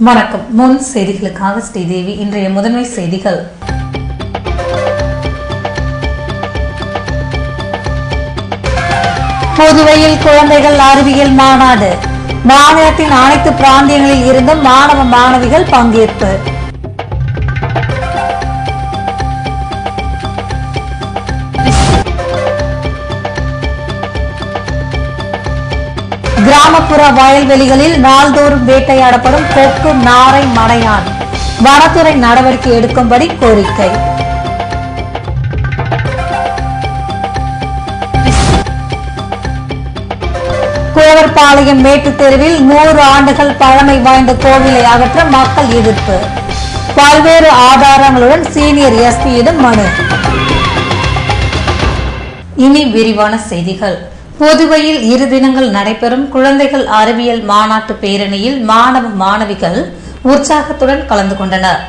வணக்கம். முன் செய்திகளுக்காக ஸ்ரீதேவி. இன்றைய முதன்மை செய்திகள். புதுவையில் குழந்தைகள் அறிவியல் மாநாடு. மாநிலத்தின் அனைத்து பிராந்தியங்களில் இருந்தும் மாணவ மாணவிகள் பங்கேற்பு. கிராமப்புற வயல்வெளிகளில் நாள்தோறும் வேட்டையாடப்படும் கொக்கு, நாரை, மடையான். வனத்துறை நடவடிக்கை எடுக்கும்படி கோரிக்கை. குழவர்பாளையம் மேட்டு தெருவில் 100 ஆண்டுகள் பழமை வாய்ந்த கோவிலை அகற்ற மக்கள் எதிர்ப்பு. பல்வேறு ஆதாரங்களுடன் சீனியர் எஸ்பியிடம் மனு. இனி விரிவான செய்திகள். புதுவையில் 2 தினங்கள் நடைபெறும் குழந்தைகள் அறிவியல் மாநாட்டு பேரணியில் மாணவ மாணவிகள் உற்சாகத்துடன் கலந்து கொண்டனர்.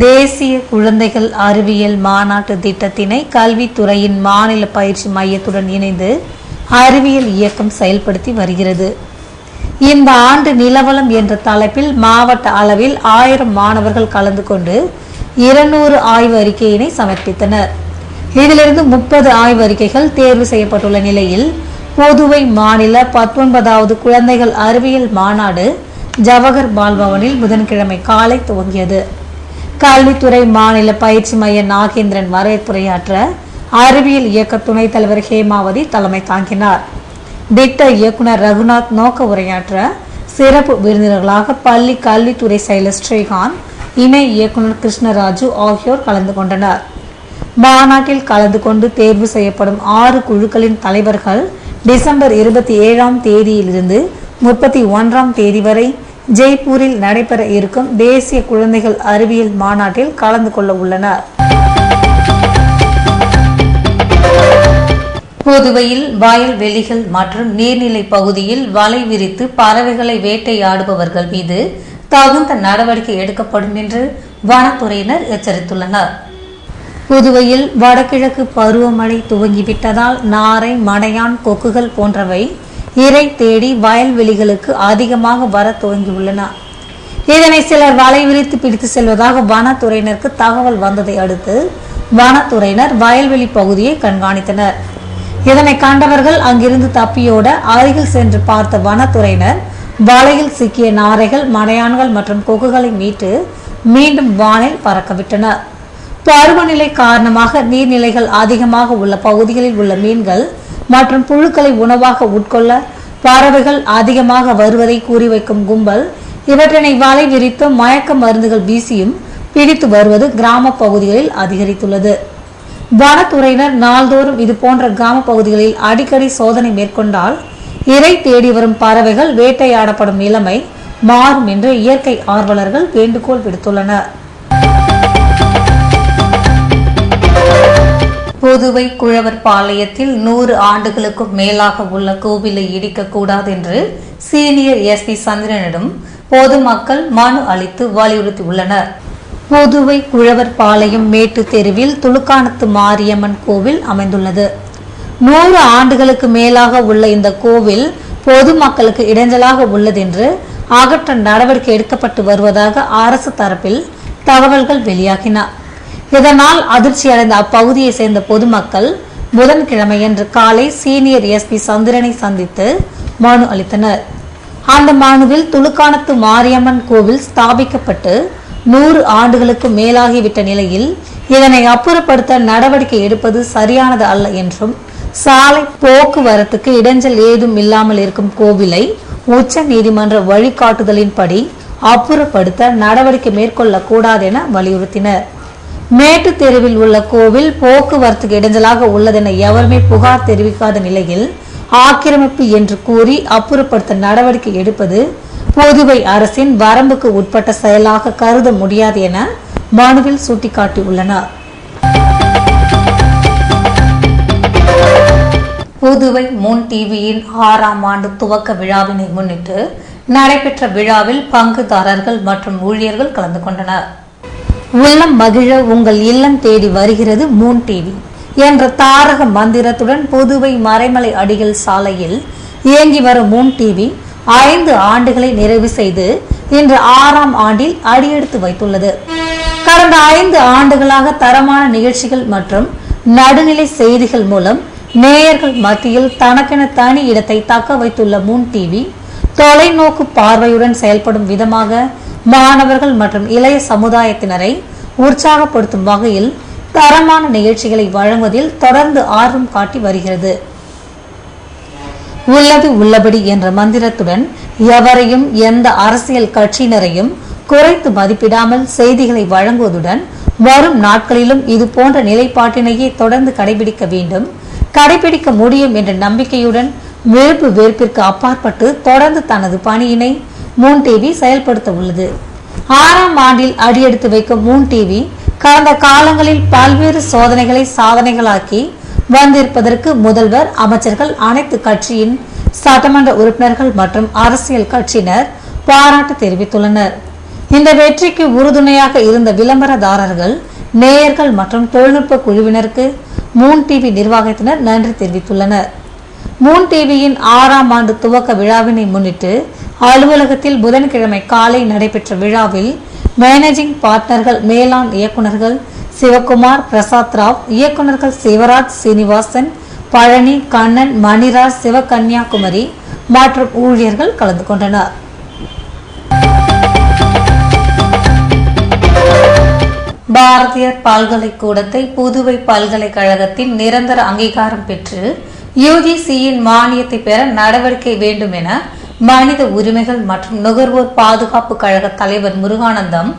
தேசிய குழந்தைகள் அறிவியல் மாநாட்டு திட்டத்தினை கல்வித்துறையின் மாநில பயிற்சி மையத்துடன் இணைந்து அறிவியல் இயக்கம் செயல்படுத்தி வருகிறது. இந்த ஆண்டு நிலவலம் என்ற தலைப்பில் மாவட்ட அளவில் 1000 மாணவர்கள் கலந்து கொண்டு 200 ஆய்வு அறிக்கையினை சமர்ப்பித்தனர். இதிலிருந்து 30 ஆய்வு அறிக்கைகள் தேர்வு செய்யப்பட்டுள்ள நிலையில் புதுவை மாநில 19வது குழந்தைகள் அறிவியல் மாநாடு ஜவஹர் பால்பவனில் புதன்கிழமை காலை துவங்கியது. கல்வித்துறை மாநில பயிற்சி மைய நாகேந்திரன் வரவேற்புரையாற்ற அறிவியல் இயக்க துணைத் தலைவர் ஹேமாவதி தலைமை தாங்கினார். திட்ட இயக்குனர் ரகுநாத் நோக்க உரையாற்ற சிறப்பு விருந்தினர்களாக பள்ளி கல்வித்துறை செயலர் ஸ்ரீகாந்த், இணை இயக்குனர் கிருஷ்ணராஜு ஆகியோர் கலந்து கொண்டனர். மாநாட்டில் கலந்து கொண்டு தேர்வு செய்யப்படும் 6 குழுக்களின் தலைவர்கள் டிசம்பர் 27ஆம் தேதியிலிருந்து 31ஆம் தேதி வரை ஜெய்ப்பூரில் நடைபெற இருக்கும் தேசிய குழந்தைகள் அறிவியல் மாநாட்டில் கலந்து கொள்ள உள்ளனர். புதுவையில் வயல்வெளிகள் மற்றும் நீர்நிலை பகுதியில் வலை விரித்து பறவைகளை வேட்டையாடுபவர்கள் மீது தகுந்த நடவடிக்கை எடுக்கப்படும் என்று வனத்துறையினர் எச்சரித்துள்ளனர். புதுவையில் வடகிழக்கு பருவமழை துவங்கிவிட்டதால் நாரை, மடையான், கொக்குகள் போன்றவை இரை தேடி வயல்வெளிகளுக்கு அதிகமாக வர துவங்கியுள்ளன. இதனை சிலர் வலை விரித்து பிடித்து செல்வதாக வனத்துறையினருக்கு தகவல் வந்ததை அடுத்து வனத்துறையினர் வயல்வெளி பகுதியை கண்காணித்தனர். இதனை கண்டவர்கள் அங்கிருந்து தப்பியோட அருகில் சென்று பார்த்த வனத்துறையினர் வலையில் சிக்கிய நாரைகள், மடையான்கள் மற்றும் கொக்குகளை மீட்டு மீண்டும் வானில் பறக்கவிட்டனர். பருவநிலை காரணமாக நீர்நிலைகள் அதிகமாக உள்ள பகுதிகளில் உள்ள மீன்கள் மற்றும் புழுக்களை உணவாக உட்கொள்ள பறவைகள் அதிகமாக வருவதை கூறி வைக்கும் கும்பல் இவற்றினை வலை விரித்தும் மயக்க மருந்துகள் வீசியும் பிடித்து வருவது கிராம பகுதிகளில் அதிகரித்துள்ளது. வனத்துறையினர் நாள்தோறும் இதுபோன்ற கிராம பகுதிகளில் அடிக்கடி சோதனை மேற்கொண்டால் இரை தேடி வரும் பறவைகள் வேட்டையாடப்படும் நிலைமை மாறும் என்று இயற்கை ஆர்வலர்கள் வேண்டுகோள் விடுத்துள்ளனர். புதுவை குழவர்பாளையத்தில் 100 ஆண்டுகளுக்கும் மேலாக உள்ள கோவிலை இடிக்கக்கூடாது என்று சீனியர் எஸ்பி சந்திரனிடம் பொதுமக்கள் மனு அளித்து வலியுறுத்தியுள்ளனர். புதுவை குழவர்பாளையம் மேட்டு தெருவில் துலுக்கானத்து மாரியம்மன் கோவில் அமைந்துள்ளது. 100 ஆண்டுகளுக்கு மேலாக உள்ள இந்த கோவில் பொதுமக்களுக்கு இடைஞ்சலாக உள்ளது என்று அகற்ற நடவடிக்கை எடுக்கப்பட்டு வருவதாக அரசு தரப்பில் தகவல்கள் வெளியாகின. இதனால் அதிர்ச்சி அடைந்த அப்பகுதியை சேர்ந்த பொதுமக்கள் புதன்கிழமையன்று காலை சீனியர் எஸ்பி சந்திரனை சந்தித்து மனு அளித்தனர். அந்த மனுவில் துலுக்கானத்து மாரியம்மன் கோவில் ஸ்தாபிக்கப்பட்டு 100 ஆண்டுகளுக்கு மேலாகிவிட்ட நிலையில் இதனை அப்புறப்படுத்த நடவடிக்கை எடுப்பது சரியானது அல்ல என்றும், சாலை போக்குவரத்துக்கு இடைஞ்சல் ஏதும் இல்லாமல் இருக்கும் கோவிலை உச்ச நீதிமன்ற வழிகாட்டுதலின்படி அப்புறப்படுத்த நடவடிக்கை மேற்கொள்ளக்கூடாது என வலியுறுத்தினர். மேட்டு தெருவில் உள்ள கோவில் போக்குவரத்துக்கு இடைஞ்சலாக உள்ளதென எவருமே புகார் தெரிவிக்காத நிலையில் ஆக்கிரமிப்பு என்று கூறி அப்புறப்படுத்த நடவடிக்கை எடுப்பது புதுவை அரசின் வரம்புக்கு உட்பட்ட செயலாக கருத முடியாது என மனுவில் சுட்டிக்காட்டியுள்ளனர். புதுவை முன் டிவியின் 6ஆம் ஆண்டு துவக்க விழாவினை முன்னிட்டு நடைபெற்ற விழாவில் பங்குதாரர்கள் மற்றும் ஊழியர்கள் கலந்து கொண்டனர். உள்ளம் மகிழ உங்கள் இல்லம் தேடி வருகிறது மூன் டிவி என்ற தாரக மந்திரத்துடன் புதுவை மறைமலை அடிகள் சாலையில் இயங்கி வரும் மூன் டிவி 5 ஆண்டுகளை நிறைவு செய்து இன்று 6ஆம் ஆண்டில் அடியெடுத்து வைத்துள்ளது. கடந்த 5 ஆண்டுகளாக தரமான நிகழ்ச்சிகள் மற்றும் நடுநிலை செய்திகள் மூலம் நேயர்கள் மத்தியில் தனக்கென தனி இடத்தை தக்க வைத்துள்ள மூன் டிவி தொலைநோக்கு பார்வையுடன் செயல்படும் விதமாக மாணவர்கள் மற்றும் இளைய சமுதாயத்தினரை உற்சாகப்படுத்தும் வகையில் தரமான நிகழ்ச்சிகளை வழங்குவதில் தொடர்ந்து ஆர்வம் காட்டி வருகிறது. உள்ளது உள்ளபடி என்ற மந்திரத்துடன் எவரையும் எந்த அரசியல் கட்சியினரையும் குறைத்து மதிப்பிடாமல் செய்திகளை வழங்குவதுடன் வரும் நாட்களிலும் இது போன்ற நிலைப்பாட்டினையே தொடர்ந்து கடைபிடிக்க வேண்டும், கடைபிடிக்க முடியும் என்ற நம்பிக்கையுடன் விருப்பு வெறுப்பிற்கு அப்பாற்பட்டு தொடர்ந்து தனது பணியினை மூன் டிவி செயல்படுத்த உள்ளது. 6ஆம் ஆண்டில் அடியெடுத்து வைக்கும் மூன் டிவி கடந்த காலங்களில் பல்வேறு சோதனைகளை சாதனைகளாக்கி வந்திருப்பதற்கு முதல்வர், அமைச்சர்கள், அனைத்து கட்சியின் சட்டமன்ற உறுப்பினர்கள் மற்றும் அரசியல் கட்சியினர் பாராட்டு தெரிவித்துள்ளனர். இந்த வெற்றிக்கு உறுதுணையாக இருந்த விளம்பரதாரர்கள், நேயர்கள் மற்றும் தொழில்நுட்ப குழுவினருக்கு மூன் டிவி நிர்வாகத்தினர் நன்றி தெரிவித்துள்ளனர். மூன் டிவியின் 6ஆம் ஆண்டு துவக்க விழாவினை முன்னிட்டு அலுவலகத்தில் புதன்கிழமை காலை நடைபெற்ற விழாவில் மேனேஜிங் பார்ட்னர்கள், மேலாண் இயக்குநர்கள் சிவகுமார், பிரசாத் ராவ், இயக்குநர்கள் சிவராஜ், சீனிவாசன், பழனி, கண்ணன், மணிராஜ், சிவகன்யாகுமரி மற்றும் ஊழியர்கள் கலந்து கொண்டனர். பாரதியார் பல்கலைக்கூடத்தை புதுவை பல்கலைக்கழகத்தின் நிரந்தர அங்கீகாரம் பெற்று யுஜிசியின் மானியத்தை பெற நடவடிக்கை வேண்டும் என மனித உரிமைகள் மற்றும் நுகர்வோர் பாதுகாப்பு கழக தலைவர் முருகானந்தம்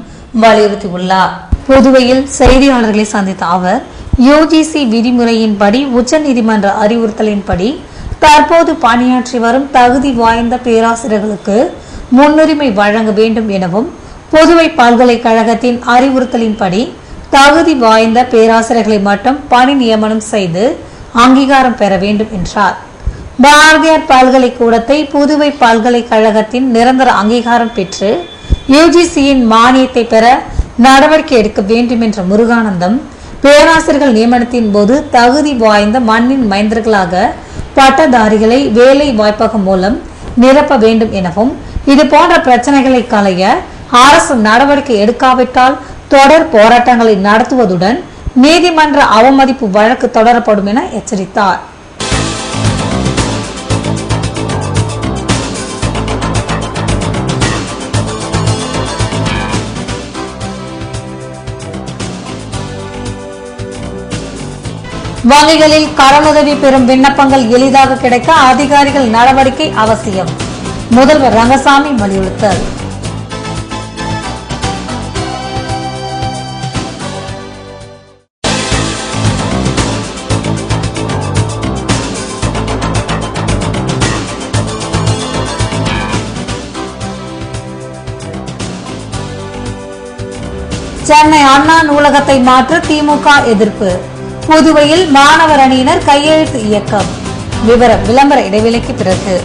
வலியுறுத்தியுள்ளார். புதுவையில் செய்தியாளர்களை சந்தித்த அவர், யுஜிசி விதிமுறையின்படி உச்சநீதிமன்ற அறிவுறுத்தலின்படி தற்போது பணியாற்றி வரும் தகுதி வாய்ந்த பேராசிரியர்களுக்கு முன்னுரிமை வழங்க வேண்டும் எனவும், புதுவை பல்கலைக்கழகத்தின் அறிவுறுத்தலின்படி தகுதி வாய்ந்த பேராசிரியர்களை மட்டும் பணி நியமனம் செய்து அங்கீகாரம் பெற வேண்டும் என்றார். பாரதியார் பல்கலைக்கூடத்தை புதுவை பல்கலைக்கழகத்தின் நிரந்தர அங்கீகாரம் பெற்று யுஜிசியின் மானியத்தை பெற நடவடிக்கை எடுக்க வேண்டும் என்ற முருகானந்தம், பேராசிரியர்கள் நியமனத்தின் போது தகுதி வாய்ந்த மண்ணின் மைந்தர்களாக பட்டதாரிகளை வேலை வாய்ப்பகம் மூலம் நிரப்ப வேண்டும் எனவும், இது போன்ற பிரச்சனைகளை களைய அரசு நடவடிக்கை எடுக்காவிட்டால் தொடர் போராட்டங்களை நடத்துவதுடன் நீதிமன்ற அவமதிப்பு வழக்கு தொடரப்படும் என எச்சரித்தார். வங்கிகளில் கடனுதவி பெறும் விண்ணப்பங்கள் எளிதாக கிடைக்க அதிகாரிகள் நடவடிக்கை அவசியம். முதல்வர் ரங்கசாமி வலியுறுத்தல். சென்னை அண்ணா நூலகத்தை மாற்ற திமுக எதிர்ப்பு. புதுவையில் மாணவர் அணியினர் கையெழுத்து இயக்கம். விவரம் விளம்பர இடைவெளிக்கு பிறகு.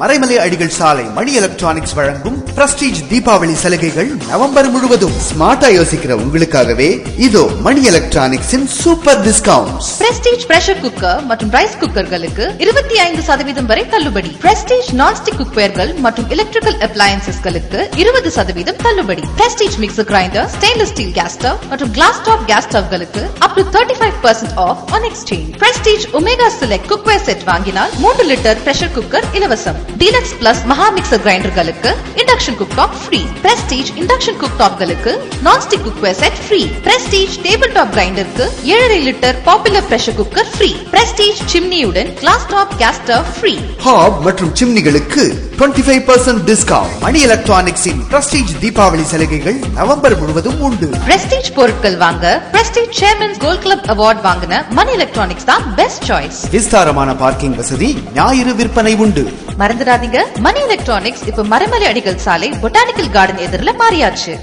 மறைமலை அடிகள் சாலை மணி எலக்ட்ரானிக்ஸ் வழங்கும் பிரஸ்டீஜ் தீபாவளி சலுகைகள் நவம்பர் முழுவதும். ஸ்மார்ட்டா யோசிக்கிற உங்களுக்காகவே இதோ மணி எலக்ட்ரானிக்ஸின் super discount. Prestige pressure cooker மற்றும் ரைஸ் குக்கர்களுக்கு 25% வரை தள்ளுபடி. பிரஸ்டீஜ் நான்ஸ்டிக் குக்வேர்கள் மற்றும் எலக்ட்ரிக்கல் அப்ளையன்சஸ்களுக்கு 20% தள்ளுபடி. Prestige mixer grinder, stainless steel gas stove மற்றும் கிளாஸ் டாப் கேஸ் ஸ்டவ்களுக்கு up to 35% off on exchange. Prestige omega select cookware set வாங்கினால் 3 லிட்டர் பிரஷர் குக்கர் இலவசம். டீலக்ஸ் பிளஸ் மகா மிக்சர் கிரைண்டர்களுக்கு induction cooktop free. Prestige induction குக்டாப்களுக்கு nonstick cookware set free. Prestige table top கிரைண்டருக்கு 7.5 litre popular pressure cooker free. Prestige சிம்னியுடன் glass top gas stove free. Hob மற்றும் சிம்னிகளுக்கு 25% discount. மணி எலக்ட்ரானிக்ஸின் Prestige Deepavali சலுகைகள் November முழுவதும் உண்டு. பிரஸ்டீஜ் பொருட்கள் வாங்க Prestige chairman's gold club award வாங்கின மணி எலக்ட்ரானிக்ஸ் தான் பெஸ்ட் சாய்ஸ். விஸ்தாரமான பார்க்கிங் வசதி, ஞாயிறு விற்பனை உண்டு. மறந்துடாதீங்க, மணி எலக்ட்ரானிக்ஸ் இப்ப மறைமலை அடிகள் சாலை பொட்டானிக்கல் கார்டன் எதிரில மாறியாச்சு.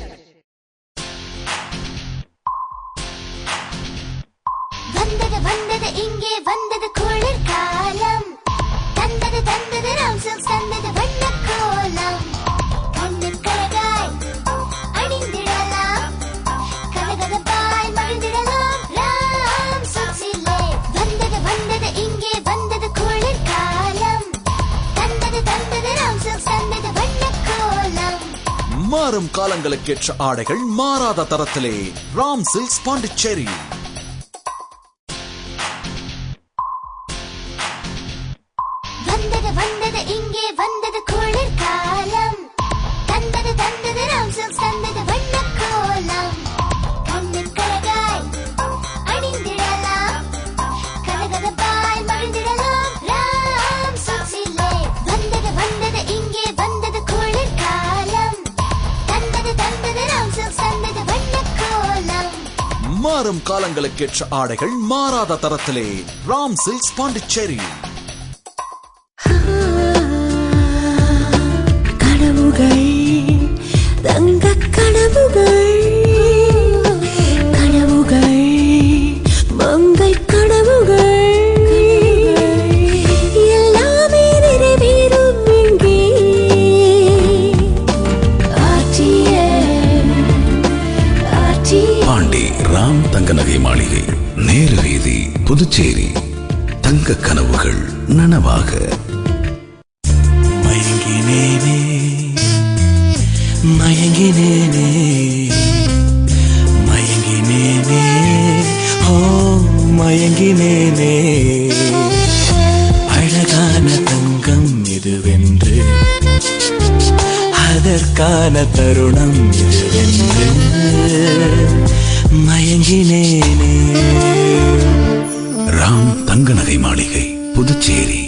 வந்தது இங்கே வந்தது குளிர்காலம் தந்தது தந்தது ராம்சில்க்ஸ் தந்தது வண்ண கோலம் கண்ணின் கழகாய் அணிந்திடலாம் கலகலப்பாய் மகிழ்ந்திடலாம் ராம்சில்க்ஸிலே வந்தது வந்தது இங்கே வந்தது குளிர்காலம் தந்தது தந்தது ராம்சில்க்ஸ் தந்தது வண்ண கோலம் மாறும் காலங்களுக்கேற்ற ஆடைகள் மாறாத தரத்திலே ராம் சில்க்ஸ் பாண்டிச்சேரி. வந்தது வந்தது இங்கே வந்தது குளிர்காலம் தந்தது தந்தது ராம்சில்க்ஸ் தந்தது வண்ண கோலம் கண்ணின் கழகாய் அணிந்திடலாம் கலகலப்பாய் மகிழ்ந்திடலாம் ராம்சில்க்ஸிலே வந்தது வந்தது இங்கே வந்தது குளிர்காலம் தந்தது தந்தது ராம்சில்க்ஸ் தந்தது வண்ண கோலம் மாறும் காலங்களுக்கேற்ற ஆடைகள் மாறாத தரத்திலே ராம் சில்க்ஸ் பாண்டிச்சேரி. கனவுகள் தங்க கனவுகள் கனவுகள் மங்கை கனவுகள் எல்லாமே நிறைவேறும் இங்கே பாண்டி ராம் தங்க நகை மாளிகை, நேரு வீதி, புதுச்சேரி. தங்க கனவுகள் நனவாக. மயங்கினேனே மயங்கினேனே மயங்கினேனே ஓ மயங்கினேனே அழகான தங்கம் இதுவென்று அதற்கான தருணம் இதுவென்று மயங்கினேனே. ராம் தங்க நகை மாளிகை, புதுச்சேரி.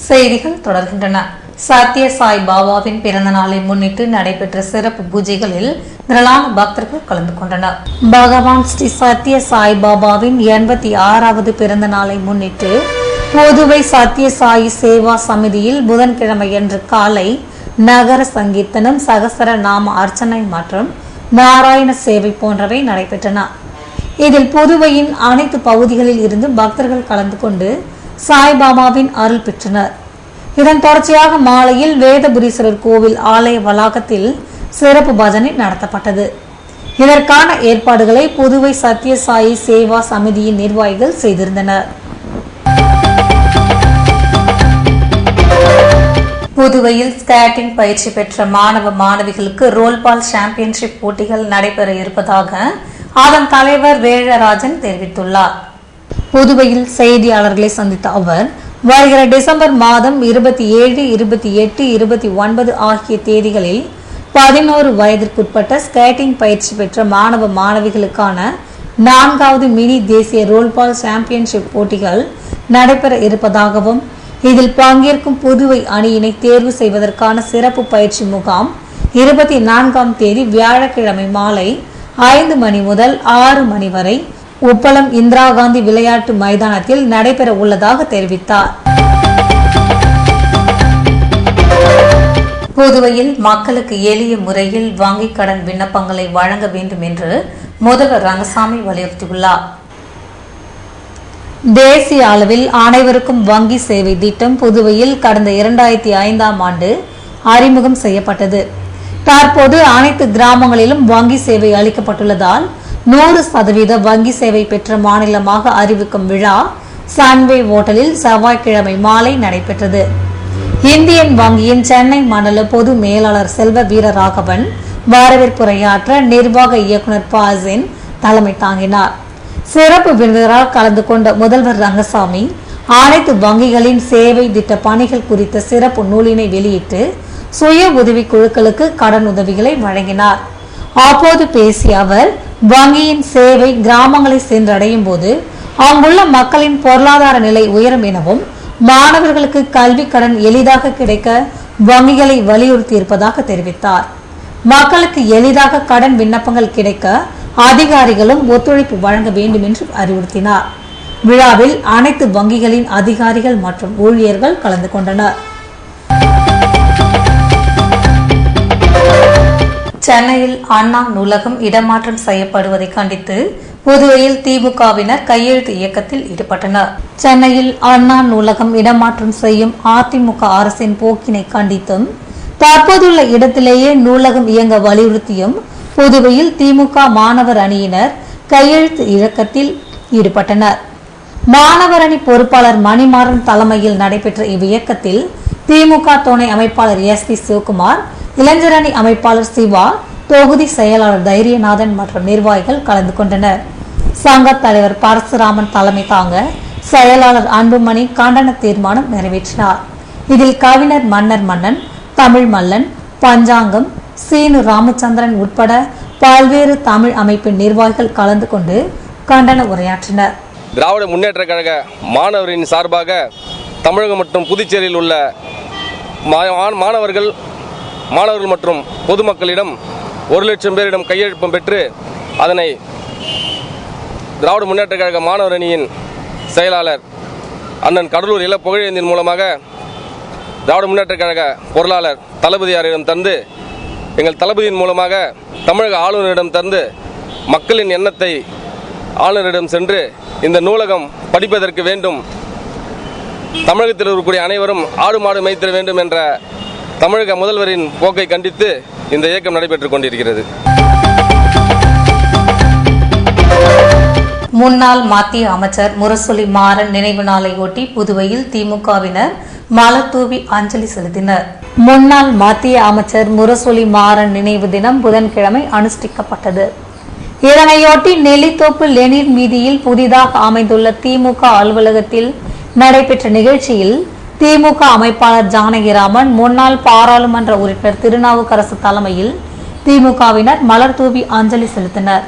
செய்திகள் தொடர்கின்றன. சத்ய சாய் பாபாவின் பிறந்த நாளை முன்னிட்டு நடைபெற்ற சிறப்பு பூஜைகளில் திரளான பக்தர்கள் கலந்து கொண்டனர். பகவான் ஸ்ரீ சத்ய சாய் பாபாவின் 86வது பிறந்த நாளை முன்னிட்டு புதுவை சத்ய சாயி சேவா சமிதியில் புதன்கிழமையன்று காலை நகர சங்கீர்த்தனம், சகசர நாம அர்ச்சனை மற்றும் நாராயண சேவை போன்றவை நடைபெற்றன. இதில் புதுவையின் அனைத்து பகுதிகளில் இருந்து பக்தர்கள் கலந்து கொண்டு சாய்பாபாவின் அருள் பெற்றனர். இதன் தொடர்ச்சியாக மாலையில் வேதபுரீஸ்வரர் கோவில் ஆலய வளாகத்தில் சிறப்பு பஜனை நடத்தப்பட்டது. இதற்கான ஏற்பாடுகளை புதுவை சத்ய சாயி சேவா சமிதியின் நிர்வாகிகள் செய்திருந்தனர். புதுவையில் ஸ்கேட்டிங் பயிற்சி பெற்ற மாணவ மாணவிகளுக்கு ரோல்பால் சாம்பியன்ஷிப் போட்டிகள் நடைபெற இருப்பதாக அதன் தலைவர் வேழராஜன் தெரிவித்துள்ளார். புதுவையில் செய்தியாளர்களை சந்தித்த அவர், வருகிற டிசம்பர் மாதம் 27, 28, 29 ஆகிய தேதிகளில் 11 வயதிற்குட்பட்ட ஸ்கேட்டிங் பயிற்சி பெற்ற மாணவ மாணவிகளுக்கான 4வது மினி தேசிய ரோல்பால் சாம்பியன்ஷிப் போட்டிகள் நடைபெற இருப்பதாகவும், இதில் பங்கேற்கும் புதுவை அணியினை தேர்வு செய்வதற்கான சிறப்பு பயிற்சி முகாம் 24ஆம் தேதி வியாழக்கிழமை மாலை 5 மணி முதல் 6 மணி வரை உப்பளம் இந்திரா காந்தி விளையாட்டு மைதானத்தில் நடைபெற உள்ளதாக தெரிவித்தார். புதுவையில் மக்களுக்கு எளிய முறையில் வங்கிக் கடன் விண்ணப்பங்களை வழங்க வேண்டும் என்று முதல்வர் ரங்கசாமி வலியுறுத்தியுள்ளார். தேசிய அளவில் அனைவருக்கும் வங்கி சேவை திட்டம் புதுவையில் கடந்த 2005ஆம் ஆண்டு அறிமுகம் செய்யப்பட்டது. தற்போது அனைத்து கிராமங்களிலும் வங்கி சேவை அளிக்கப்பட்டுள்ளதால் 100% வங்கி சேவை பெற்ற மாநிலமாக அறிவிக்கும் விழா சன்வே ஓட்டலில் செவ்வாய்க்கிழமை மாலை நடைபெற்றது. இந்தியன் வங்கியின் சென்னை மண்டல பொது மேலாளர் செல்வ வீரராகவன் வரவேற்புரையாற்ற நிர்வாக இயக்குநர் பாசின் தலைமை தாங்கினார். சிறப்பு விருந்தினரால் கலந்து கொண்ட முதல்வர் ரங்கசாமி அனைத்து வங்கிகளின் சேவை திட்ட பணிகள் குறித்த சிறப்பு நூலினை வெளியிட்டு சுய உதவி குழுக்களுக்கு கடன் உதவிகளை வழங்கினார். அப்போது பேசிய அவர், வங்கியின் சேவை கிராமங்களை சென்றடையும் போது அங்குள்ள மக்களின் பொருளாதார நிலை உயரும் எனவும் மாணவர்களுக்கு கல்வி கடன் எளிதாக கிடைக்க வங்கிகளை வலியுறுத்தியிருப்பதாக தெரிவித்தார். மக்களுக்கு எளிதாக கடன் விண்ணப்பங்கள் கிடைக்க அதிகாரிகளும் ஒத்துழைப்பு வழங்க வேண்டும் என்று அறிவுறுத்தினார். விழாவில் அனைத்து வங்கிகளின் அதிகாரிகள் மற்றும் ஊழியர்கள் கலந்து கொண்டனர். சென்னையில் அண்ணா நூலகம் இடமாற்றம் செய்யப்படுவதை கண்டித்து புதுவையில் திமுகவினர் கையெழுத்து இயக்கத்தில் ஈடுபட்டனர். சென்னையில் அண்ணா நூலகம் இடமாற்றம் செய்யும் அதிமுக அரசின் போக்கினை கண்டித்தும் தற்போதுள்ள இடத்திலேயே நூலகம் இயங்க வலியுறுத்தியும் புதுவையில் திமுக மாணவர் அணியினர் கையெழுத்து இயக்கத்தில் ஈடுபட்டனர். மாணவர் அணி பொறுப்பாளர் மணிமாறன் தலைமையில் நடைபெற்ற இவ்வியக்கத்தில் திமுக துணை அமைப்பாளர் SP சிவகுமார், இளைஞர் அணி அமைப்பாளர் சிவா, தொகுதி செயலாளர் தைரியநாதன் மற்றும் நிர்வாகிகள் கலந்து கொண்டனர். சங்க தலைவர் பரசுராமன் தலைமை தாங்க செயலாளர் அன்புமணி கண்டன தீர்மானம் நிறைவேற்றினார். இதில் கவிஞர் மன்னர் மன்னன், தமிழ் மல்லன், பஞ்சாங்கம், சீனு ராமச்சந்திரன் உட்பட பல்வேறு தமிழ் அமைப்பின் நிர்வாகிகள் கலந்து கொண்டு கண்டன உரையாற்றினர். திராவிட முன்னேற்ற கழக மாணவரின் சார்பாக தமிழகம் மற்றும் புதுச்சேரியில் உள்ள மாணவர்கள் மற்றும் பொதுமக்களிடம் 1,00,000 பேரிடம் கையெழுப்பம் பெற்று அதனை திராவிட முன்னேற்ற கழக மாணவர் அணியின் செயலாளர் அண்ணன் கடலூர் இள புகழேந்தின் மூலமாக திராவிட முன்னேற்ற கழக பொருளாளர் தளபதியாரிடம் தந்து, எங்கள் தளபதியின் மூலமாக தமிழக ஆளுநரிடம் தந்து மக்களின் எண்ணத்தை ஆளுநரிடம் சென்று இந்த நூலகம் படிப்பதற்கு வேண்டும், தமிழகத்தில் இருக்கக்கூடிய அனைவரும் ஆடு மாடு மேய்த்திட வேண்டும் என்ற தமிழக முதல்வரின் போக்கை கண்டித்து இந்த இயக்கம் நடைபெற்றுக் கொண்டிருக்கிறது. முன்னாள் மத்திய அமைச்சர் முரசொலி மாறன் நினைவு நாளை ஒட்டி புதுவையில் திமுகவினர் மலர் தூவி அஞ்சலி செலுத்தினர். முன்னாள் மத்திய அமைச்சர் முரசொலி மாறன் நினைவு தினம் புதன்கிழமை அனுஷ்டிக்கப்பட்டது. இதனையொட்டி நெல்லித்தோப்பு லெனின் வீதியில் புதிதாக அமைந்துள்ள திமுக அலுவலகத்தில் நடைபெற்ற நிகழ்ச்சியில் திமுக அமைப்பாளர் ஜானகிராமன், முன்னாள் பாராளுமன்ற உறுப்பினர் திருநாவுக்கரசு தலைமையில் திமுகவினர் மலர் தூவி அஞ்சலி செலுத்தினர்.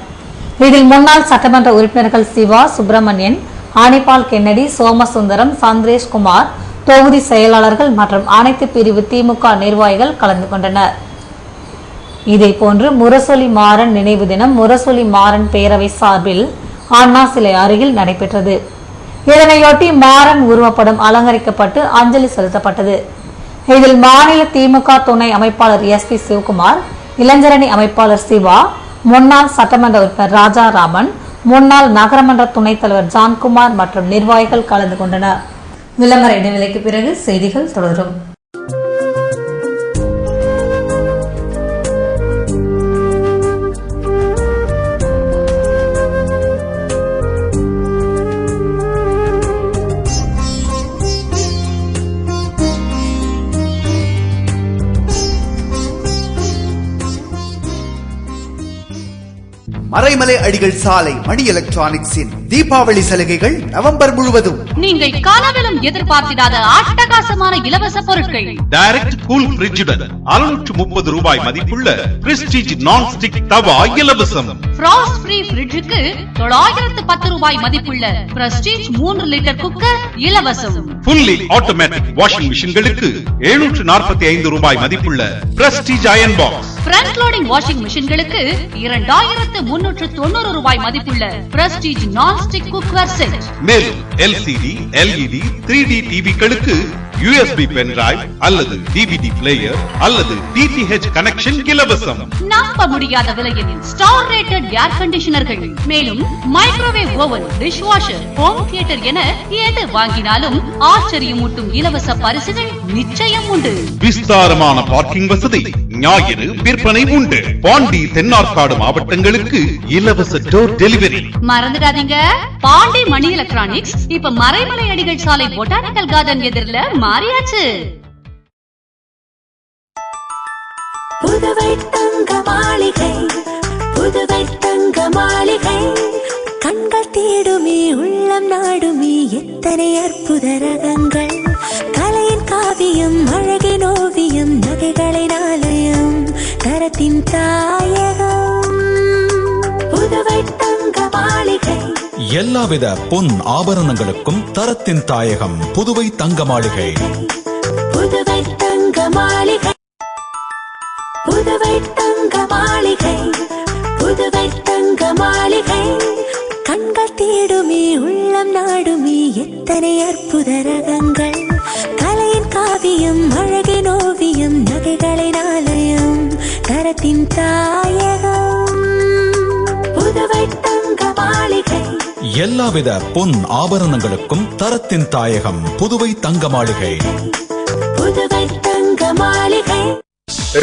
இதில் முன்னாள் சட்டமன்ற உறுப்பினர்கள் சிவா, சுப்பிரமணியன், ஆனிபால் கென்னடி, சோமசுந்தரம், சந்திரேஷ்குமார், தொகுதி செயலாளர்கள் மற்றும் அனைத்து பிரிவு திமுக நிர்வாகிகள் கலந்து கொண்டனர். இதேபோன்று முரசொலி மாறன் நினைவு தினம் முரசொலி மாறன் பேரவை சார்பில் அண்ணா சிலை அருகில் நடைபெற்றது. இதனையொட்டி மாறன் உருவப்படம் அலங்கரிக்கப்பட்டு அஞ்சலி செலுத்தப்பட்டது. இதில் மாநில திமுக துணை அமைப்பாளர் SP சிவகுமார், இளைஞரணி அமைப்பாளர் சிவா, முன்னாள் சட்டமன்ற உறுப்பினர் ராஜாராமன், முன்னாள் நகரமன்ற துணைத் தலைவர் ஜான்குமார் மற்றும் நிர்வாகிகள் கலந்து கொண்டனர். விளம்பர இடைவேளைக்கு பிறகு செய்திகள் தொடரும். மறைமலை அடிகள் சாலை மணி எலக்ட்ரானிக்ஸின் தீபாவளி சலுகைகள் நவம்பர் முழுவதும். நீங்கள் காலவெலும் எதிர்பார்த்திடாத அட்டகாசமான இலவச பொருட்கள். டைரக்ட் கூல் ஃப்ரிட்ஜுடன் 630 ரூபாய் மதிப்புள்ள பிரஸ்டீஜ் நான் ஸ்டிக் தவா இலவசம். ஃப்ராஸ்ட் ஃப்ரீ ஃப்ரிட்ஜுக்கு 910 ரூபாய் மதிப்புள்ள பிரஸ்டீஜ் 3 லிட்டர் குக்கர் இலவசம். ஃபுல்லி ஆட்டோமேட்டிக் வாஷிங் மிஷின்களுக்கு 745 ரூபாய் மதிப்புள்ள prestige iron box. Front loading washing மிஷின்களுக்கு 2390 ரூபாய் மதிப்புள்ள பிரஸ்டீஜ் நான்ஸ்டிக் குக்வேர் செட். மேலும் LCD, LED, 3D டிவிகளுக்கு USB பென் டிரைவ் அல்லது DVD பிளேயர் அல்லது DTH கனெக்ஷன் இலவசம். நம்ப முடியாத விலையில் ஸ்டார் ரேட்டட் ஏர் கண்டிஷனர்கள், மேலும் microwave oven, dish washer, home theatre என எது வாங்கினாலும் ஆச்சரியமூட்டும் இலவச பரிசுகள் நிச்சயம் உண்டு. விஸ்தாரமான பார்க்கிங் வசதி, ஞாயிறு விற்பனை உண்டு. பாண்டி தென்னார்காடு மாவட்டங்களுக்கு இலவச டோர் டெலிவரி. மறந்துடாதீங்க, பாண்டி மணி எலக்ட்ரானிக்ஸ் இப்ப மறைமலை அடிகள் சாலை பொட்டானிக்கல் கார்டன் எதிரில மாறியாச்சு. புதுவை தங்க மாளிகை, புதுவை தங்க மாளிகை. கண்கள் தேடுமே உள்ளம் நாடுமே எத்தனை அற்புத ரகங்கள். கலையின் காவியம் அழகின் ஓவியம் நகைகளின் ஆலயம் தரத்தின் தாயகம் புதுவை தங்க மாளிகை. எல்லாவித பொன் ஆபரணங்களுக்கும் தரத்தின் தாயகம் புதுவை தங்க மாளிகை. புதுவை தங்க மாளிகை, புதுவை தங்க மாளிகை, புதுவை தங்க மாளிகை. கண்கள் தேடுமே உள்ளம் நாடுமே எத்தனை அற்புத ரகங்கள். கலையின் காவியம் அழகின் ஓவியம் நகைகளின் ஆலயம் தரத்தின் தாயகம் புதுவை தங்க மாளிகை. எல்லாவித பொன் ஆபரணங்களுக்கும் தரத்தின் தாயகம் புதுவை தங்க மாளிகை. புதுவை தங்க மாளிகை.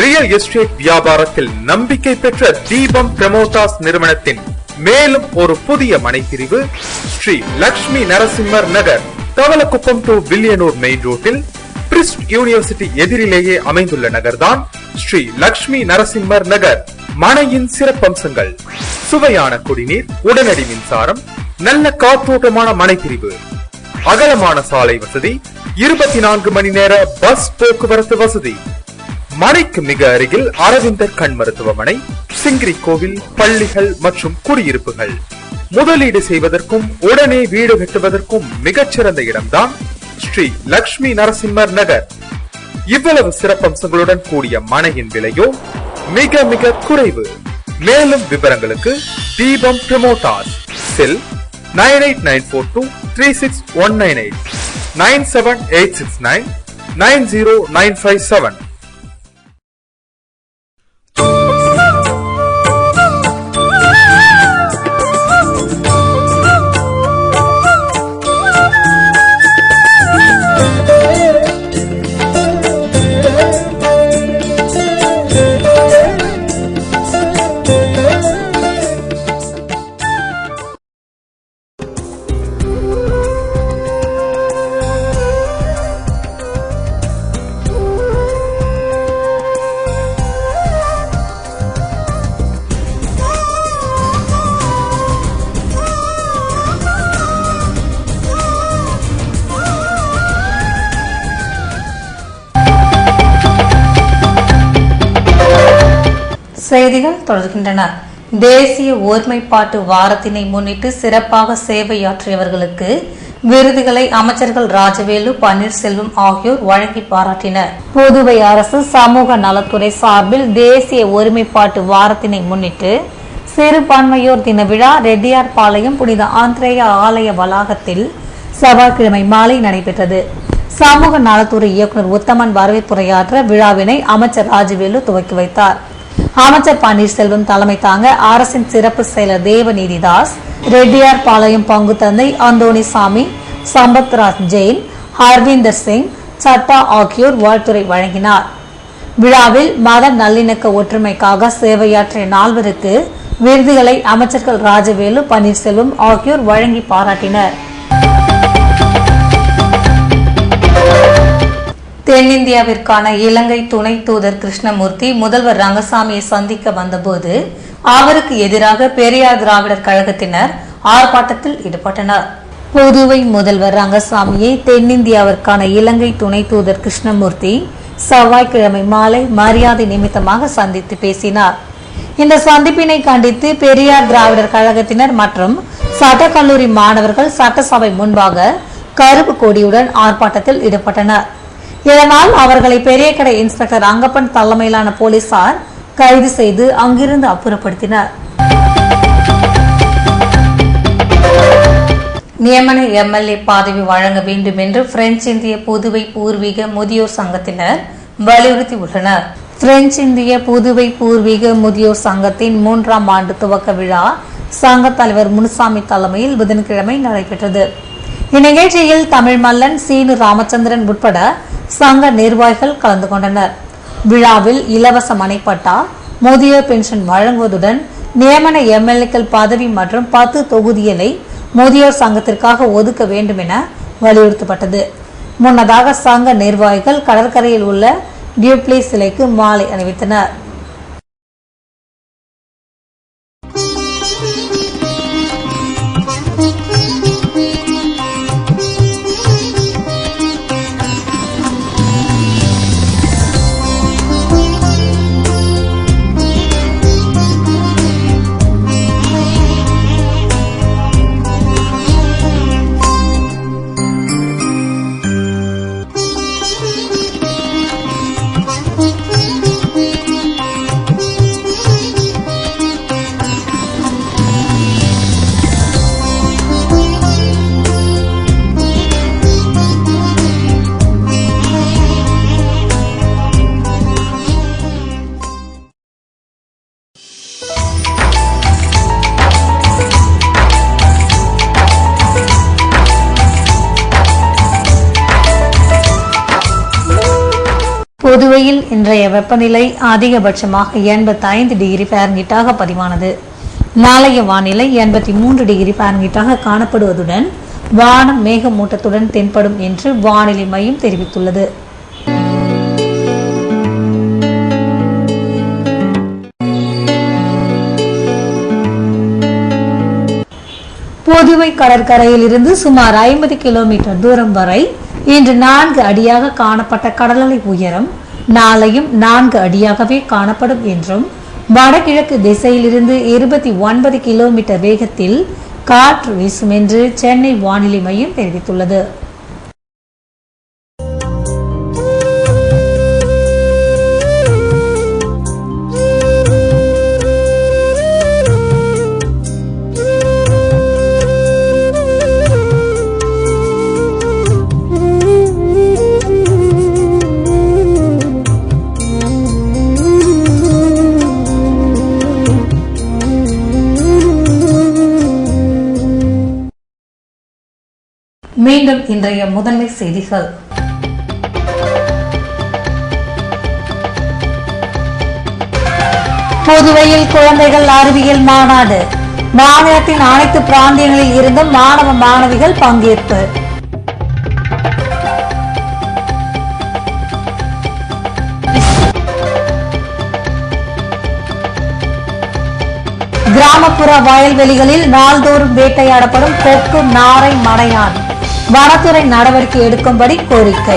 ரியல் எஸ்டேட் வியாபாரத்தில் நம்பிக்கை பெற்ற தீபம் பிரமோட்டாஸ் நிறுவனத்தின் மேலும் ஒரு புதிய மனைப்பிரிவு ஸ்ரீ லட்சுமி நரசிம்மர் நகர், தவளக்குப்பம் டு வில்லியனூர் மெயின் ரோட்டில் பிரிஸ்ட் யூனிவர்சிட்டி எதிரிலேயே அமைந்துள்ள நகர்தான் ஸ்ரீ லட்சுமி நரசிம்மர் நகர். மனையின் சிறப்பம்சங்கள்: சுவையான குடிநீர், உடனடி மின்சாரம், நல்ல காற்றோட்டமான மனைப்பிரிவு, அகலமான சாலை வசதி, 24 மணி நேர பஸ் போக்குவரத்து வசதி. மனைக்கு மிக அருகில் அரவிந்தர் கண் மருத்துவமனை, சிங்கிரி கோவில், பள்ளிகள் மற்றும் குடியிருப்புகள். முதலீடு செய்வதற்கும் உடனே வீடு கட்டுவதற்கும் மிகச்சிறந்த இடம்தான் ஸ்ரீ லட்சுமி நரசிம்மர் நகர். இவ்வளவு சிறப்பம்சங்களுடன் கூடிய மனையின் விலையோ மிக மிக குறைவு. மேலும் விவரங்களுக்கு தீபம் பிரமோட்டாஸ், செல் 9894236198, 9786990957. செய்திகள் தொடர்கின்றன. தேசிய ஒருமைப்பாட்டு வாரத்தினை முன்னிட்டு சிறப்பாக சேவையாற்றியவர்களுக்கு விருதுகளை அமைச்சர்கள் ராஜவேலு, பன்னீர்செல்வம் ஆகியோர் வழங்கி பாராட்டினர். புதுவை அரசு சமூக நலத்துறை சார்பில் தேசிய ஒருமைப்பாட்டு வாரத்தினை முன்னிட்டு சிறுபான்மையோர் தின விழா ரெட்டியார்பாளையம் புனித ஆந்திரேயா ஆலய வளாகத்தில் செவ்வாய்க்கிழமை மாலை நடைபெற்றது. சமூக நலத்துறை இயக்குநர் உத்தமன் வரவேற்புரையாற்ற விழாவினை அமைச்சர் ராஜவேலு துவக்கி வைத்தார். அமைச்சர் பன்னீர்செல்வம் தலைமை தாங்க அரசின் சிறப்பு செயலர் தேவநீதிதாஸ், ரெட்டியார்பாளையம் பங்கு தந்தை அந்தோணிசாமி, சம்பத்ராஜ் ஜெயின், ஹர்வீந்தர் சிங் சட்டா ஆகியோர் வாழ்த்துரை வழங்கினார். விழாவில் மத நல்லிணக்க ஒற்றுமைக்காக சேவையாற்றிய 4 விருதுகளை அமைச்சர்கள் ராஜவேலு, பன்னீர்செல்வம் ஆகியோர் வழங்கி பாராட்டினர். தென்னிந்தியாவிற்கான இலங்கை துணை தூதர் கிருஷ்ணமூர்த்தி முதல்வர் ரங்கசாமியை சந்திக்க வந்தபோது அவருக்கு எதிராக பெரியார் திராவிடர் கழகத்தினர் ஆர்ப்பாட்டத்தில் ஈடுபட்டனர். புதுவை முதல்வர் ரங்கசாமியை தென்னிந்தியாவிற்கான இலங்கை துணை தூதர் கிருஷ்ணமூர்த்தி செவ்வாய்க்கிழமை மாலை மரியாதை நிமித்தமாக சந்தித்து பேசினார். இந்த சந்திப்பினை கண்டித்து பெரியார் திராவிடர் கழகத்தினர் மற்றும் சட்டக்கல்லூரி மாணவர்கள் சட்டசபை முன்பாக கருப்பு கொடியுடன் ஆர்ப்பாட்டத்தில் ஈடுபட்டனர். இதனால் அவர்களை பெரியகடை இன்ஸ்பெக்டர் அங்கப்பன் தலைமையிலான போலீசார் கைது செய்து அங்கிருந்து அப்புறப்படுத்தினர். நியமன எம்எல்ஏ பதவி வழங்க வேண்டும் என்று பிரெஞ்சு இந்திய புதுவை பூர்வீக முதியோர் சங்கத்தினர் வலியுறுத்தி உள்ளனர். பிரெஞ்சு இந்திய புதுவை பூர்வீக முதியோர் சங்கத்தின் 3ஆம் ஆண்டு துவக்க விழா சங்க தலைவர் முனுசாமி தலைமையில் புதன்கிழமை நடைபெற்றது. இந்நிகழ்ச்சியில் தமிழ் மல்லன், சீனு ராமச்சந்திரன் உட்பட சங்க நிர்வாகிகள் கலந்து கொண்டனர். விழாவில் இலவச மனைப்பட்டா, முதியோர் பென்ஷன் வழங்குவதுடன் நியமன எம்எல்ஏக்கள் பதவி மற்றும் 10 தொகுதிகளை முதியோர் சங்கத்திற்காக ஒதுக்க வேண்டும் என வலியுறுத்தப்பட்டது. முன்னதாக சங்க நிர்வாகிகள் கடற்கரையில் உள்ள டியூப்ளி சிலைக்கு மாலை அணிவித்தனர். புதுவையில் இன்றைய வெப்பநிலை அதிகபட்சமாக 85 டிகிரி ஃபாரன்ஹீட்டாக பதிவானது. நாளைய வானிலை 83 டிகிரி ஃபாரன்ஹீட்டாக காணப்படுவதுடன் வானம் மேகமூட்டத்துடன் தென்படும் என்று வானிலை மையம் தெரிவித்துள்ளது. புதுவை கடற்கரையில் இருந்து சுமார் 50 கிலோமீட்டர் தூரம் வரை இன்று 4 அடியாக காணப்பட்ட கடலலை உயரம் நாளையும் 4 அடியாகவே காணப்படும் என்றும், வடகிழக்கு திசையிலிருந்து 29 கிலோமீட்டர் வேகத்தில் காற்று வீசும் என்று சென்னை வானிலை மையம் தெரிவித்துள்ளது. மீண்டும் இன்றைய முதன்மை செய்திகள். புதுவையில் குழந்தைகள் அறிவியல் மாநாடு. மாநிலத்தின் அனைத்து பிராந்தியங்களில் இருந்தும் மாணவ மாணவிகள் பங்கேற்பு. கிராமப்புற வயல்வெளிகளில் நாள்தோறும் வேட்டையாடப்படும் கொக்கு, நாரை, மடையான். வனத்துறை நடவடிக்கை எடுக்கும்படி கோரிக்கை.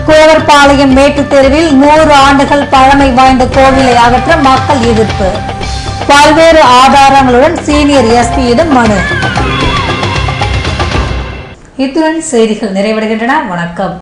கோவர்பாளையம் மேட்டு தெருவில் 100 ஆண்டுகள் பழமை வாய்ந்த கோவிலை அகற்ற மக்கள் எதிர்ப்பு. பல்வேறு ஆதாரங்களுடன் சீனியர் எஸ்பியிடம் மனு. இத்துடன் செய்திகள் நிறைவடைகின்றன. வணக்கம்.